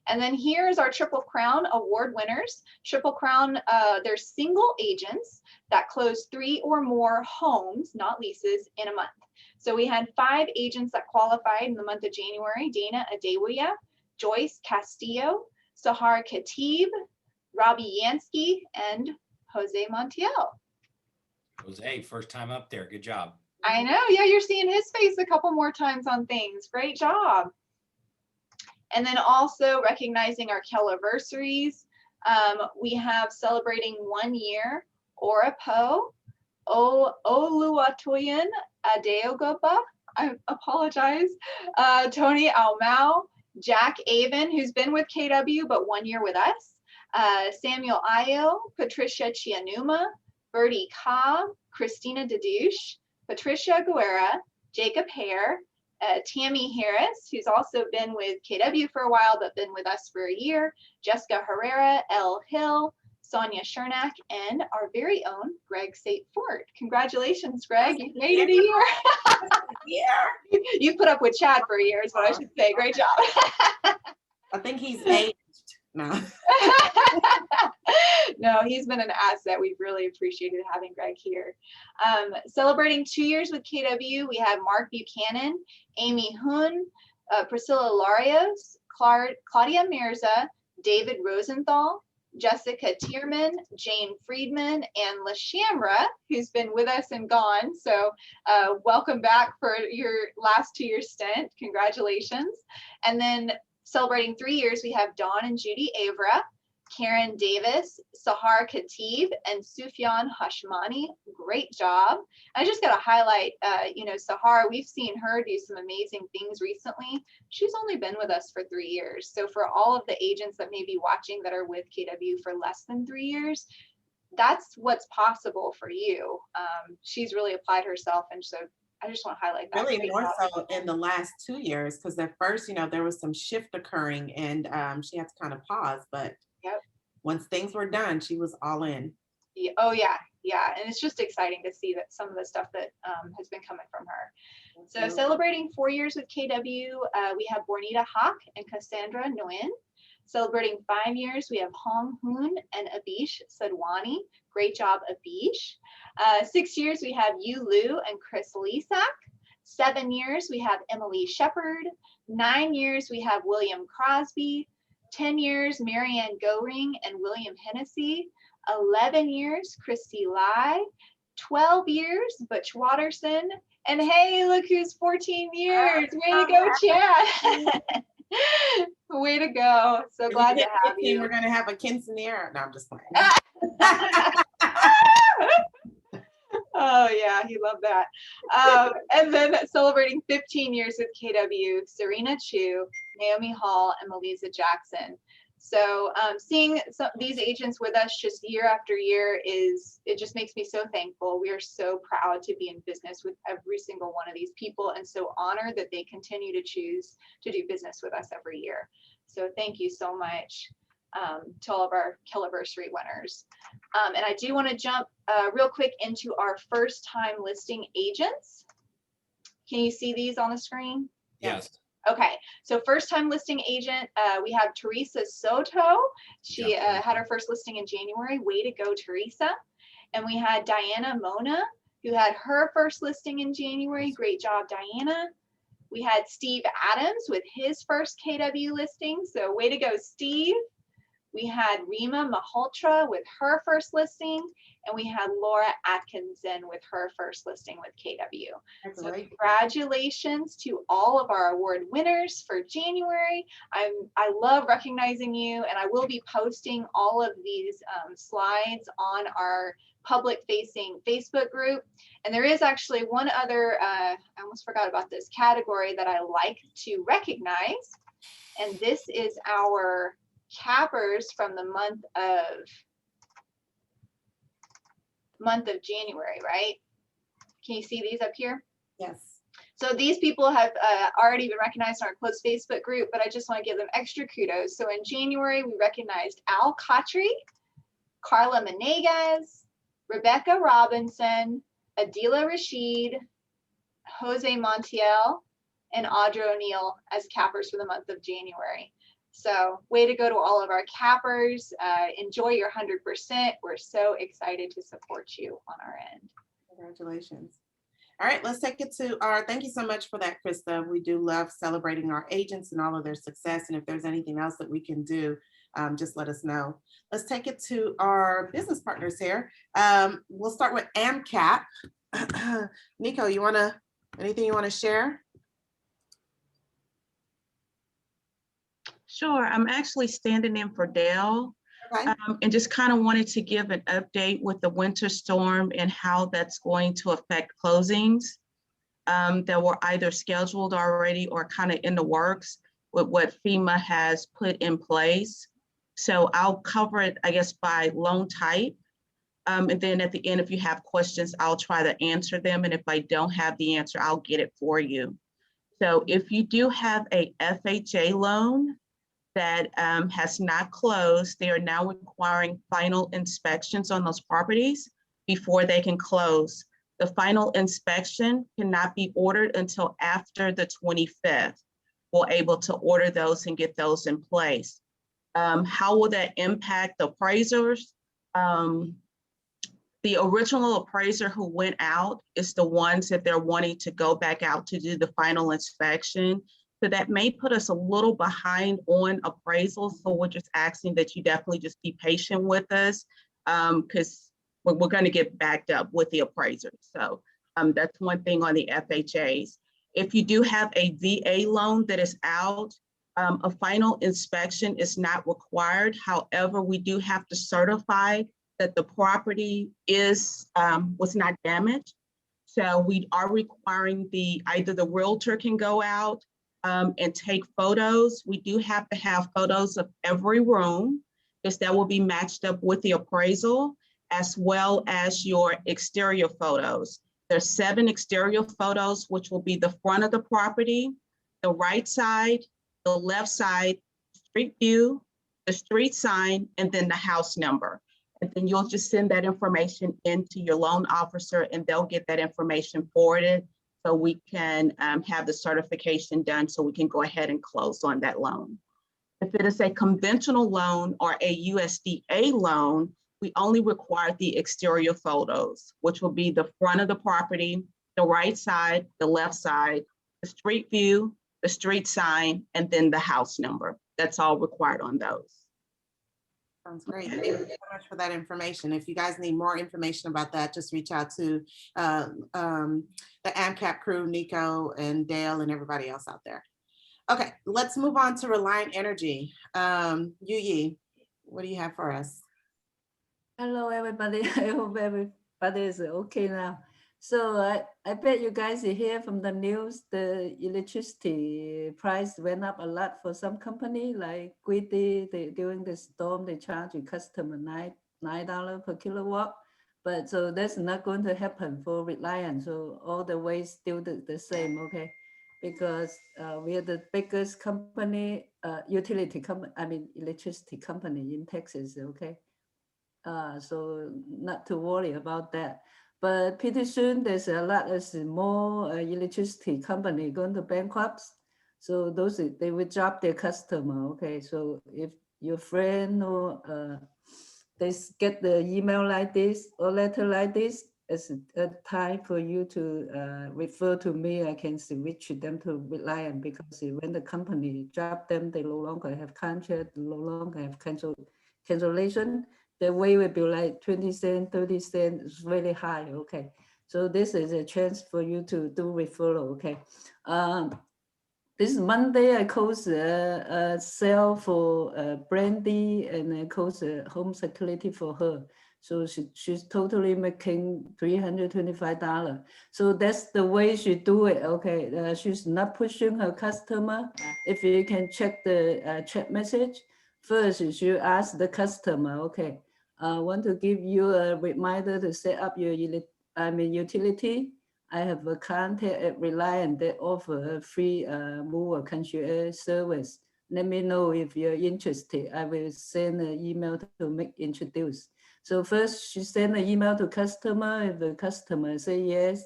And then here's our Triple Crown award winners. Triple Crown, they're single agents that closed 3 or more homes, not leases, in a month. So we had 5 agents that qualified in the month of January: Dana Adewuya, Joyce Castillo, Sahar Khatib, Robbie Yansky, and Jose Montiel. Jose, first time up there. Good job. I know, yeah, you're seeing his face a couple more times on things. Great job. And then also recognizing our Kelliversaries. We have celebrating 1 year, Ora Poe, Oluwatoyin Adeogopa, I apologize, Tony Almau, Jack Avon, who's been with KW but 1 year with us, Samuel Ayo, Patricia Chianuma, Bertie Cobb, Christina Dedouche, Patricia Guerra, Jacob Hare, Tammy Harris, who's also been with KW for a while, but been with us for a year, Jessica Herrera, Elle Hill, Sonia Chernak, and our very own Greg St. Ford. Congratulations, Greg. You've made it a year. Yeah. You put up with Chad for a year is what I should say. Great job. I think he's aged. No. No, he's been an asset. We've really appreciated having Greg here. Celebrating 2 years with KW, we have Mark Buchanan, Amy Hoon, Priscilla Larios, Claudia Mirza, David Rosenthal, Jessica Tierman, Jane Friedman, and LaShamra, who's been with us and gone. So welcome back for your last 2 year stint. Congratulations. And then celebrating 3 years, we have Dawn and Judy Avra, Karen Davis, Sahar Khatib, and Sufyan Hashmani. Great job. I just got to highlight, Sahar, we've seen her do some amazing things recently. She's only been with us for 3 years. So for all of the agents that may be watching that are with KW for less than 3 years, that's what's possible for you. She's really applied herself. And so I just want to highlight that. Really more so in the last 2 years, because at first, there was some shift occurring and she had to kind of pause, but yep. Once things were done, she was all in. Yeah, oh yeah, yeah. And it's just exciting to see that some of the stuff that has been coming from her. So celebrating 4 years with KW, we have Bornita Hawk and Cassandra Nguyen. Celebrating 5 years, we have Hong Hoon and Abish Sadwani. Great job, Abish. 6 years, we have Yu Liu and Chris Lisak. 7 years, we have Emily Shepard. 9 years, we have William Crosby. 10 years, Marianne Goring and William Hennessy. 11 years, Christy Lai. 12 years, Butch Watterson. And hey, look who's 14 years. Way to go, Chad. Way to go. So glad to have you. We're going to have a quinceanera. No, I'm just playing. Oh yeah, he loved that. And then celebrating 15 years with KW, Serena Chu, Naomi Hall, and Melissa Jackson. So seeing these agents with us just year after year it just makes me so thankful. We are so proud to be in business with every single one of these people and so honored that they continue to choose to do business with us every year. So thank you so much to all of our Kelliversary winners. And I do want to jump real quick into our first time listing agents. Can you see these on the screen? Yes. Okay, so first time listing agent, we have Teresa Soto. She had her first listing in January. Way to go, Teresa. And we had Diana Mona, who had her first listing in January. Great job, Diana. We had Steve Adams with his first KW listing. So way to go, Steve. We had Rima Malhotra with her first listing, and we had Laura Atkinson with her first listing with KW. That's so right. Congratulations to all of our award winners for January. I love recognizing you, and I will be posting all of these slides on our public facing Facebook group. And there is actually one other, I almost forgot about this category that I like to recognize. And this is our cappers from the month of January, right? Can you see these up here? Yes. So these people have already been recognized in our closed Facebook group, but I just want to give them extra kudos. So in January, we recognized Al Khatri, Carla Menegas, Rebecca Robinson, Adila Rashid, Jose Montiel, and Audra O'Neill as cappers for the month of January. So way to go to all of our cappers. Enjoy your 100%. We're so excited to support you on our end. Congratulations. All right, let's take it to our, thank you so much for that, Krista. We do love celebrating our agents and all of their success. And if there's anything else that we can do, just let us know. Let's take it to our business partners here. We'll start with AMCAP. Nico, anything you want to share? Sure, I'm actually standing in for Dale. Okay. And just kind of wanted to give an update with the winter storm and how that's going to affect closings that were either scheduled already or kind of in the works with what FEMA has put in place. So I'll cover it, I guess, by loan type. And then at the end, if you have questions, I'll try to answer them. And if I don't have the answer, I'll get it for you. So if you do have a FHA loan that has not closed, they are now requiring final inspections on those properties before they can close. The final inspection cannot be ordered until after the 25th. We're able to order those and get those in place. How will that impact the appraisers? The original appraiser who went out is the ones that they're wanting to go back out to do the final inspection. So that may put us a little behind on appraisals. So we're just asking that you definitely just be patient with us because we're going to get backed up with the appraisers. So that's one thing on the FHAs. If you do have a VA loan that is out, a final inspection is not required. However, we do have to certify that the property was not damaged. So we are requiring either the realtor can go out and take photos. We do have to have photos of every room because that will be matched up with the appraisal as well as your exterior photos. There's 7 exterior photos, which will be the front of the property, the right side, the left side, street view, the street sign, and then the house number. And then you'll just send that information into your loan officer and they'll get that information forwarded so we can have the certification done so we can go ahead and close on that loan. If it is a conventional loan or a USDA loan, we only require the exterior photos, which will be the front of the property, the right side, the left side, the street view, the street sign, and then the house number. That's all required on those. Sounds great. Thank you so much for that information. If you guys need more information about that, just reach out to the AMCAP crew, Nico and Dale and everybody else out there. Okay, let's move on to Reliant Energy. Yuyi, what do you have for us? Hello, everybody. I hope everybody is okay now. So I bet you guys hear from the news, the electricity price went up a lot for some company like Griddy. During the storm, they charge a customer $9 per kilowatt. But so that's not going to happen for Reliant. So all the way still the same, okay? Because we are the biggest company, electricity company in Texas, okay? So not to worry about that. But pretty soon there's a lot of more electricity company going to bankrupt. So they will drop their customer. Okay, so if your friend or they get the email like this or letter like this, it's a time for you to refer to me. I can switch them to Reliant because when the company drop them, they no longer have contract, no longer have cancellation. The way will be like 20 cents, 30 cents, it's really high, okay? So this is a chance for you to do referral, okay? This Monday, I closed a sale for Brandy and I closed a home security for her. So she's totally making $325. So that's the way she do it. Okay, she's not pushing her customer. If you can check the chat message, first you ask the customer, okay, I want to give you a reminder to set up your utility. I have a contact at Reliant that offer a free mover concierge service. Let me know if you're interested. I will send an email to make introduce. So first she send an email to customer. If the customer say yes,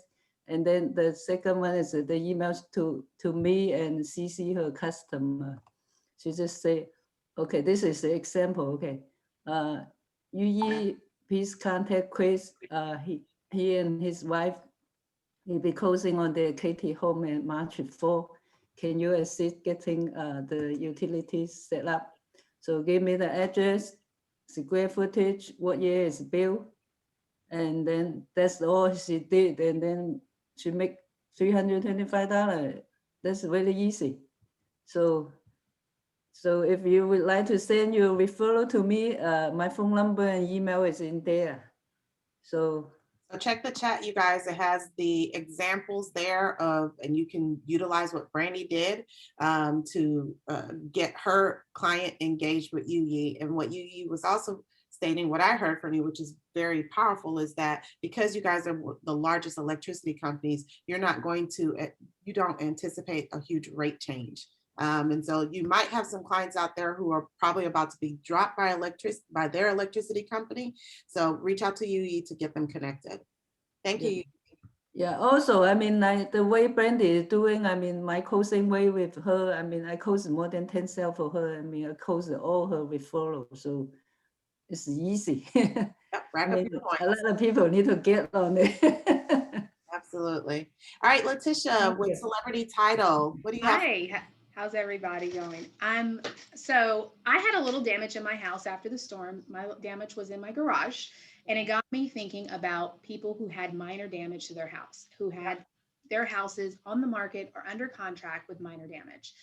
and then the second one is the emails to me and CC her customer. She just say, okay, this is the example. Okay, Yu, please contact Chris. He and his wife will be closing on their KT home in March 4. Can you assist getting the utilities set up? So give me the address, square footage, what year is built, and then that's all she did. And then she make $325. That's really easy. So if you would like to send your referral to me, my phone number and email is in there. So check the chat, you guys. It has the examples there of, and you can utilize what Brandy did to get her client engaged with Yu. And what Yu was also stating, what I heard from you, which is very powerful, is that because you guys are the largest electricity companies, you don't anticipate a huge rate change. And so you might have some clients out there who are probably about to be dropped by their electricity company. So reach out to Yu to get them connected. Thank you. Yeah, also, I mean, like the way Brandy is doing, I mean, my closing way with her, I mean, I closed more than 10 sales for her. I mean, I closed all her referrals. So it's easy. Yep, I mean, a lot of people need to get on it. Absolutely. All right, Letitia, with Celebrity Title, what do you have? Hi, how's everybody going? So I had a little damage in my house after the storm. My damage was in my garage, and it got me thinking about people who had minor damage to their house, who had their houses on the market or under contract with minor damage.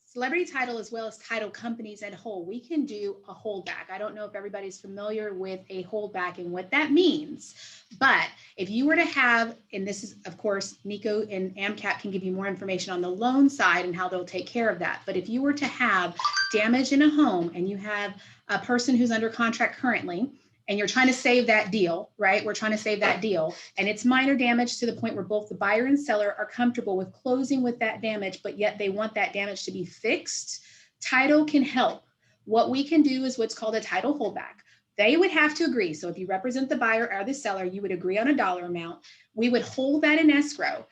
Celebrity Title, as well as title companies as a whole, we can do a holdback. I don't know if everybody's familiar with a holdback and what that means, but if you were to have, and this is, of course, Nico and AMCAP can give you more information on the loan side and how they'll take care of that. But if you were to have damage in a home and you have a person who's under contract currently, and you're trying to save that deal, right? We're trying to save that deal. And it's minor damage to the point where both the buyer and seller are comfortable with closing with that damage, but yet they want that damage to be fixed. Title can help. What we can do is what's called a title holdback. They would have to agree. So if you represent the buyer or the seller, you would agree on a dollar amount. We would hold that in escrow.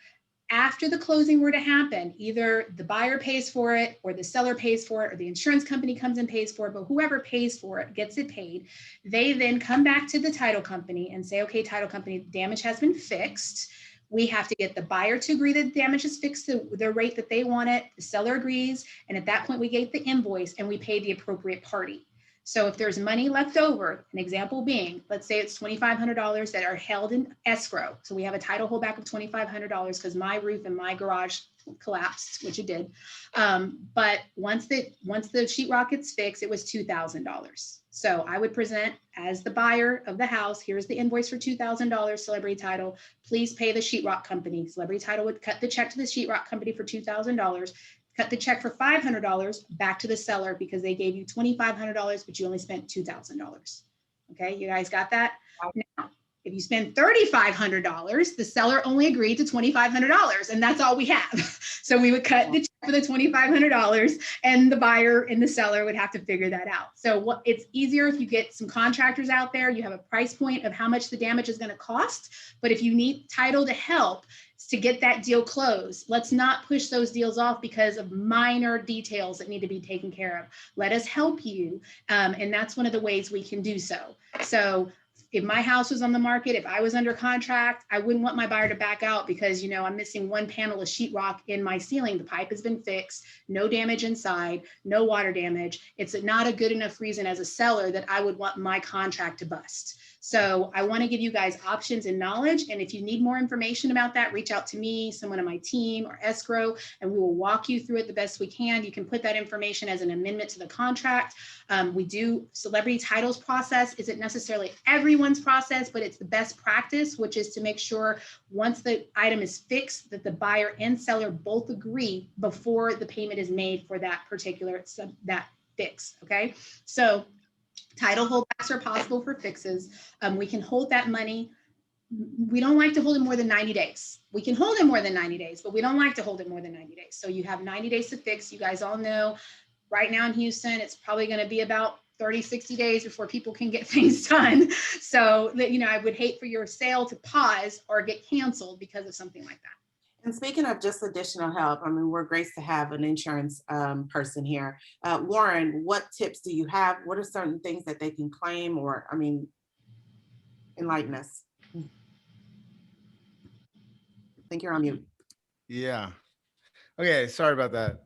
After the closing were to happen, either the buyer pays for it or the seller pays for it or the insurance company comes and pays for it, but whoever pays for it gets it paid. They then come back to the title company and say, okay, title company, damage has been fixed. We have to get the buyer to agree that the damage is fixed to the rate that they want it. The seller agrees. And at that point, we get the invoice and we pay the appropriate party. So if there's money left over, an example being, let's say it's $2,500 that are held in escrow. So we have a title holdback of $2,500 because my roof and my garage collapsed, which it did. But once the sheetrock gets fixed, it was $2,000. So I would present as the buyer of the house, here's the invoice for $2,000, Celebrity Title, please pay the sheetrock company. Celebrity Title would cut the check to the sheetrock company for $2,000. Cut the check for $500 back to the seller because they gave you $2,500, but you only spent $2,000. Okay, you guys got that? Now, if you spend $3,500, the seller only agreed to $2,500, and that's all we have. So we would cut the check for the $2,500, and the buyer and the seller would have to figure that out. So it's easier if you get some contractors out there. You have a price point of how much the damage is going to cost, but if you need title to help to get that deal closed, let's not push those deals off because of minor details that need to be taken care of. Let us help you, and that's one of the ways we can do so. So if my house was on the market, if I was under contract, I wouldn't want my buyer to back out because, I'm missing one panel of sheetrock in my ceiling. The pipe has been fixed, no damage inside, no water damage. It's not a good enough reason as a seller that I would want my contract to bust. So I want to give you guys options and knowledge. And if you need more information about that, reach out to me, someone on my team or escrow, and we will walk you through it the best we can. You can put that information as an amendment to the contract. We do celebrity titles process. Isn't necessarily everyone's process, but it's the best practice, which is to make sure once the item is fixed that the buyer and seller both agree before the payment is made for that particular that fix. Okay, so title holdbacks are possible for fixes. We can hold that money. We don't like to hold it more than 90 days. We can hold it more than 90 days, but we don't like to hold it more than 90 days. So you have 90 days to fix. You guys all know right now in Houston, it's probably going to be about 30, 60 days before people can get things done. So, I would hate for your sale to pause or get canceled because of something like that. And speaking of just additional help, I mean, we're great to have an insurance person here. Warren, what tips do you have? What are certain things that they can claim or, enlighten us? I think you're on mute. Yeah. Okay. Sorry about that.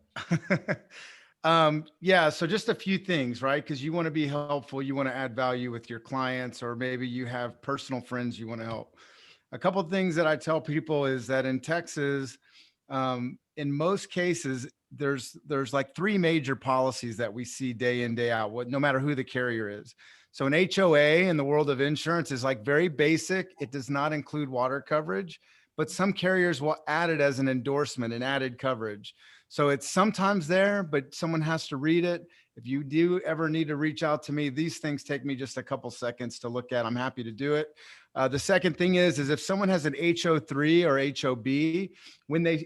Yeah. So just a few things, right? Because you want to be helpful. You want to add value with your clients, or maybe you have personal friends you want to help. A couple of things that I tell people is that in Texas, in most cases, there's like 3 major policies that we see day in, day out, no matter who the carrier is. So an HOA in the world of insurance is like very basic. It does not include water coverage, but some carriers will add it as an endorsement and added coverage. So it's sometimes there, but someone has to read it. If you do ever need to reach out to me, these things take me just a couple seconds to look at. I'm happy to do it. The second thing is if someone has an HO3 or HOB,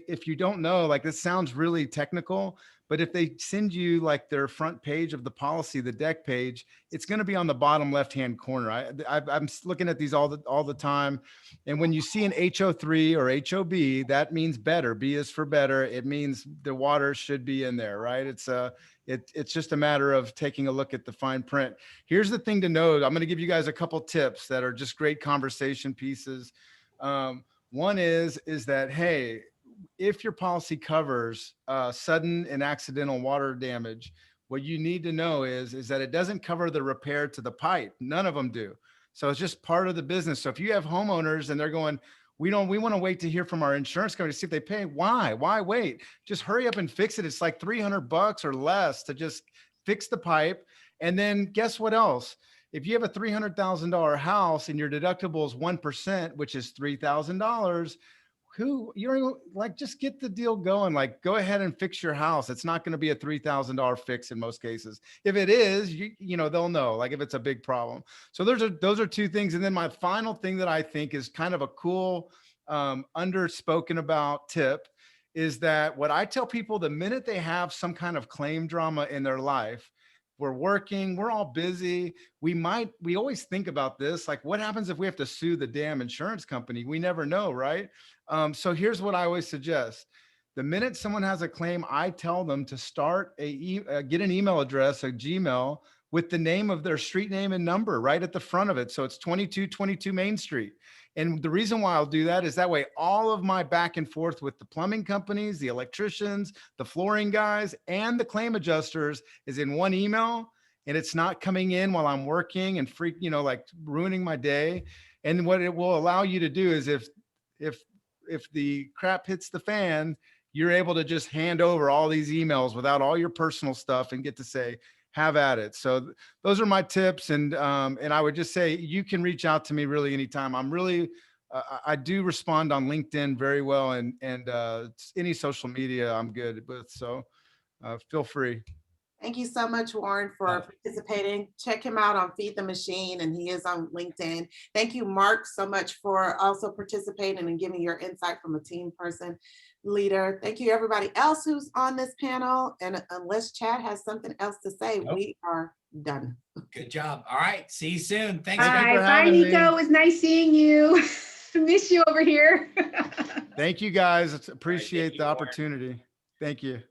if you don't know, like this sounds really technical, but if they send you like their front page of the policy, the deck page, it's going to be on the bottom left-hand corner. I'm looking at these all the time. And when you see an HO3 or HOB, that means better. B is for better. It means the water should be in there, right? It's just a matter of taking a look at the fine print. Here's the thing to know. I'm going to give you guys a couple tips that are just great conversation pieces. One is that, hey, if your policy covers sudden and accidental water damage, what you need to know is that it doesn't cover the repair to the pipe. None of them do. So it's just part of the business. So if you have homeowners and they're going, we want to wait to hear from our insurance company to see if they pay. Why wait? Just hurry up and fix it. It's like $300 or less to just fix the pipe. And then guess what else? If you have a $300,000 house and your deductible is 1%, which is $3,000, you're like, just get the deal going. Like, go ahead and fix your house. It's not going to be a $3,000 fix in most cases. If it is, they'll know, like if it's a big problem. So those are 2 things. And then my final thing that I think is kind of a cool, underspoken about tip is that what I tell people, the minute they have some kind of claim drama in their life, we're working, we're all busy. We always think about this, like what happens if we have to sue the damn insurance company? We never know, right? So here's what I always suggest. The minute someone has a claim, I tell them to start get an email address, a Gmail, with the name of their street name and number right at the front of it. So it's 2222 Main Street. And the reason why I'll do that is that way all of my back and forth with the plumbing companies, the electricians, the flooring guys, and the claim adjusters is in one email, and it's not coming in while I'm working and like ruining my day. And what it will allow you to do is if the crap hits the fan, you're able to just hand over all these emails without all your personal stuff and get to say, have at it. So those are my tips. And I would just say, you can reach out to me really anytime. I'm really, I do respond on LinkedIn very well, and any social media I'm good with. So feel free. Thank you so much, Warren, for participating. Check him out on Feed the Machine, and he is on LinkedIn. Thank you, Mark, so much for also participating and giving your insight from a team person, leader. Thank you, everybody else who's on this panel. And unless Chad has something else to say, we are done. Good job. All right. See you soon. Thanks. Bye, Nico. It was nice seeing you. Miss you over here. Thank you, guys. Appreciate the opportunity. Thank you.